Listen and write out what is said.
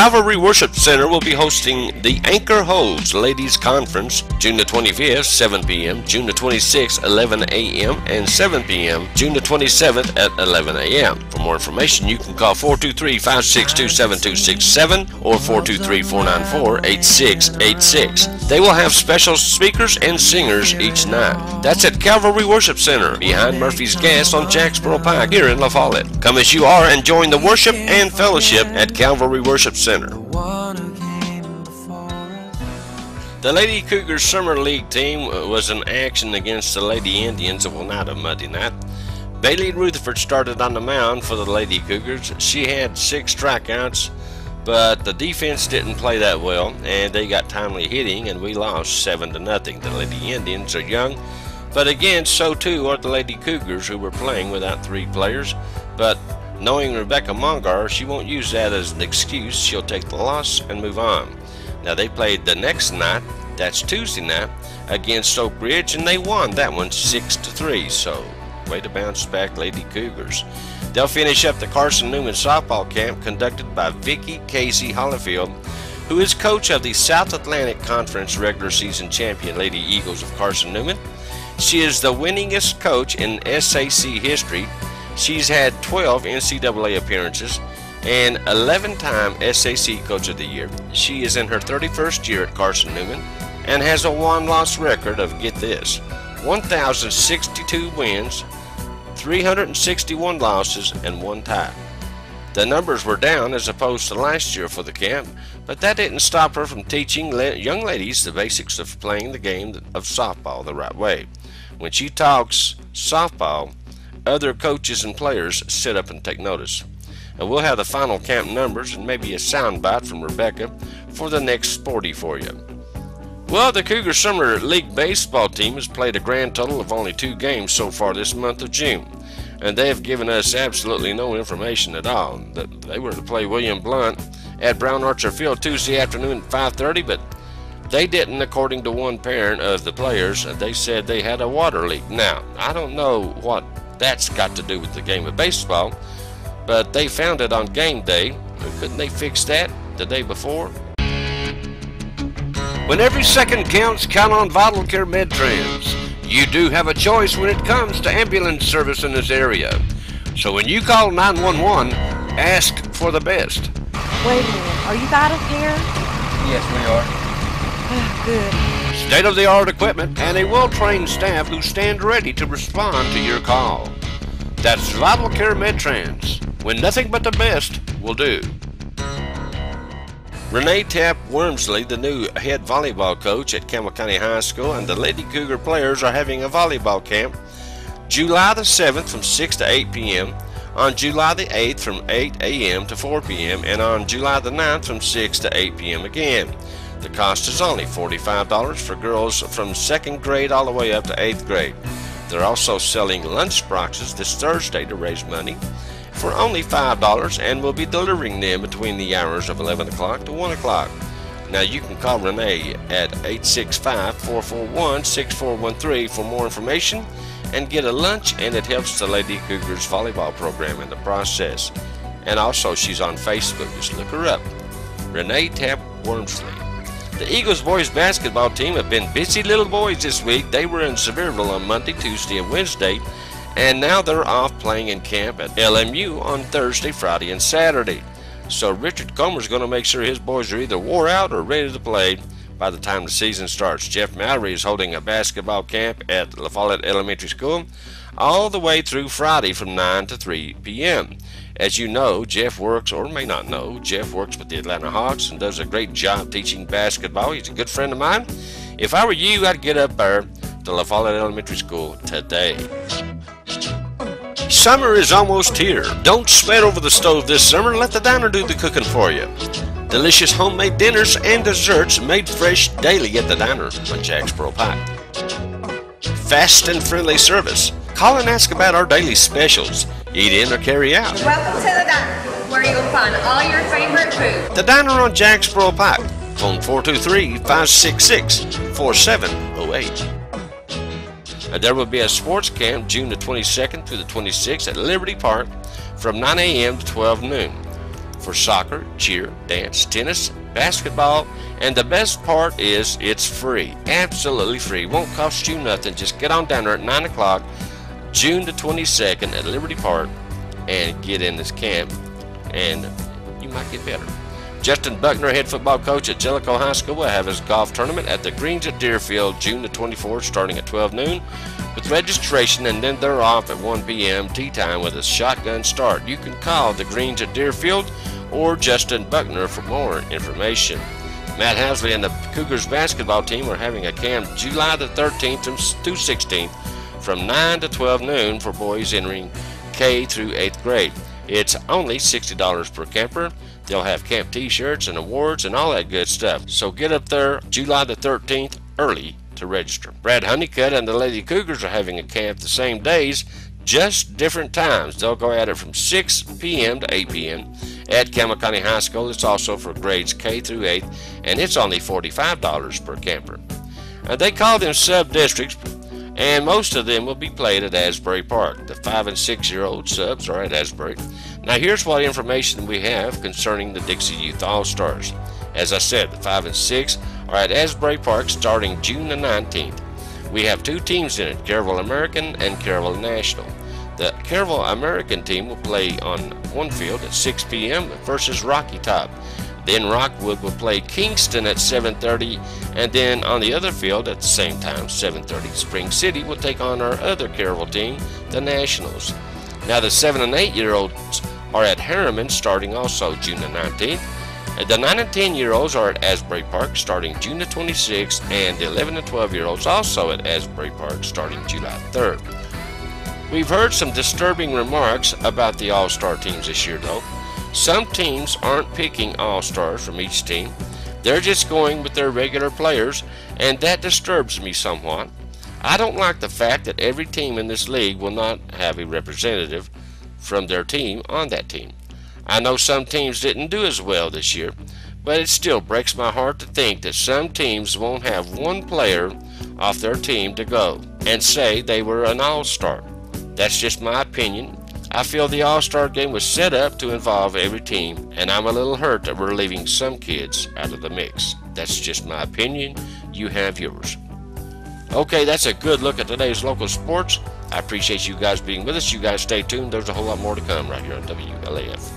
Calvary Worship Center will be hosting the Anchor Holds Ladies Conference June the 25th, 7 p.m., June the 26th, 11 a.m., and 7 p.m., June the 27th at 11 a.m. For more information, you can call 423-562-7267 or 423-494-8686. They will have special speakers and singers each night. That's at Calvary Worship Center, behind Murphy's Gas on Jacksboro Pike here in La Follette. Come as you are and join the worship and fellowship at Calvary Worship Center. The Lady Cougars Summer League team was in action against the Lady Indians of Oneida Monday night. Bailey Rutherford started on the mound for the Lady Cougars. She had 6 strikeouts, but the defense didn't play that well, and they got timely hitting, and we lost 7-0. The Lady Indians are young, but again, so too are the Lady Cougars, who were playing without 3 players. But knowing Rebecca Mongar, she won't use that as an excuse. She'll take the loss and move on. Now, they played the next night, that's Tuesday night, against Oak Ridge, and they won that one 6-3. So, way to bounce back, Lady Cougars. They'll finish up the Carson Newman softball camp conducted by Vicki Casey Hollifield, who is coach of the South Atlantic Conference regular season champion Lady Eagles of Carson Newman. She is the winningest coach in SAC history. She's had 12 NCAA appearances and 11-time SAC Coach of the Year. She is in her 31st year at Carson Newman and has a 1-loss record of, get this, 1,062 wins, 361 losses, and 1 tie. The numbers were down as opposed to last year for the camp, but that didn't stop her from teaching young ladies the basics of playing the game of softball the right way. When she talks softball, other coaches and players sit up and take notice. And we'll have the final camp numbers and maybe a soundbite from Rebecca for the next sporty for you. Well, the Cougar Summer League baseball team has played a grand total of only 2 games so far this month of June, and they have given us absolutely no information at all. They were to play William Blount at Brown Archer Field Tuesday afternoon at 5:30, but they didn't, according to one parent of the players. They said they had a water leak. Now, I don't know what that's got to do with the game of baseball, but they found it on game day. Couldn't they fix that the day before? When every second counts, count on Vital Care MedTrans. You do have a choice when it comes to ambulance service in this area. So when you call 911, ask for the best. Wait a minute, are you Vital Care? Yes, we are. Good. State-of-the-art equipment and a well-trained staff who stand ready to respond to your call. That's Vital Care MedTrans, when nothing but the best will do. Renee Tapp Wormsley, the new head volleyball coach at Campbell County High School, and the Lady Cougar players are having a volleyball camp July the 7th from 6 to 8 p.m., on July the 8th from 8 a.m. to 4 p.m., and on July the 9th from 6 to 8 p.m. again. The cost is only $45 for girls from 2nd grade all the way up to 8th grade. They're also selling lunch boxes this Thursday to raise money for only $5, and will be delivering them between the hours of 11 o'clock to 1 o'clock. Now, you can call Renee at 865-441-6413 for more information and get a lunch, and it helps the Lady Cougars volleyball program in the process. And also, she's on Facebook. Just look her up. Renee Tapp Wormsley. The Eagles boys basketball team have been busy little boys this week. They were in Sevierville on Monday, Tuesday, and Wednesday, and now they're off playing in camp at LMU on Thursday, Friday, and Saturday. So Richard Comer's going to make sure his boys are either wore out or ready to play by the time the season starts. Jeff Mallory is holding a basketball camp at La Follette Elementary School all the way through Friday from 9 to 3 p.m. As you know, Jeff works, or may not know, Jeff works with the Atlanta Hawks and does a great job teaching basketball. He's a good friend of mine. If I were you, I'd get up there to La Follette Elementary School today. Summer is almost here. Don't sweat over the stove this summer. Let the diner do the cooking for you. Delicious homemade dinners and desserts made fresh daily at the diner on Jacksboro Pike. Fast and friendly service. Call and ask about our daily specials. Eat in or carry out. Welcome to the diner, where you'll find all your favorite food. The diner on Jacksboro Pike. Phone 423-566-4708. There will be a sports camp June the 22nd through the 26th at Liberty Park from 9 a.m. to 12 noon. for soccer, cheer, dance, tennis, basketball, and the best part is it's free. Absolutely free. Won't cost you nothing. Just get on down there at 9 o'clock, June the 22nd at Liberty Park, and get in this camp, and you might get better. Justin Buckner, head football coach at Jellicoe High School, will have his golf tournament at the Greens at Deerfield June the 24th starting at 12 noon with registration, and then they're off at 1 p.m. tea time with a shotgun start. You can call the Greens at Deerfield or Justin Buckner for more information. Matt Housley and the Cougars basketball team are having a camp July the 13th through 16th from 9 to 12 noon for boys entering K through 8th grade. It's only $60 per camper. They'll have camp t-shirts and awards and all that good stuff. So get up there July the 13th early to register. Brad Honeycutt and the Lady Cougars are having a camp the same days, just different times. They'll go at it from 6 p.m. to 8 p.m. at Campbell County High School. It's also for grades K through 8th, and it's only $45 per camper. They call them sub-districts, and most of them will be played at Asbury Park. The 5 and 6-year-old subs are at Asbury. Now here's what information we have concerning the Dixie Youth All-Stars. As I said, the 5 and 6 are at Asbury Park starting June the 19th. We have two teams in it, Kerrville American and Kerrville National. The Kerrville American team will play on one field at 6 p.m. versus Rocky Top. Then Rockwood will play Kingston at 7:30, and then on the other field at the same time, 7:30, Spring City will take on our other Kerrville team, the Nationals. Now the 7 and 8-year-olds are at Harriman starting also June the 19th. The 9 and 10-year-olds are at Asbury Park starting June the 26th, and the 11 and 12-year-olds also at Asbury Park starting July 3rd. We've heard some disturbing remarks about the All-Star teams this year though. Some teams aren't picking All-Stars from each team. They're just going with their regular players, and that disturbs me somewhat. I don't like the fact that every team in this league will not have a representative from their team on that team. I know some teams didn't do as well this year, but it still breaks my heart to think that some teams won't have one player off their team to go and say they were an all-star. That's just my opinion. I feel the all-star game was set up to involve every team, and I'm a little hurt that we're leaving some kids out of the mix. That's just my opinion. You have yours. Okay, that's a good look at today's local sports. I appreciate you guys being with us. You guys stay tuned. There's a whole lot more to come right here on WLAF.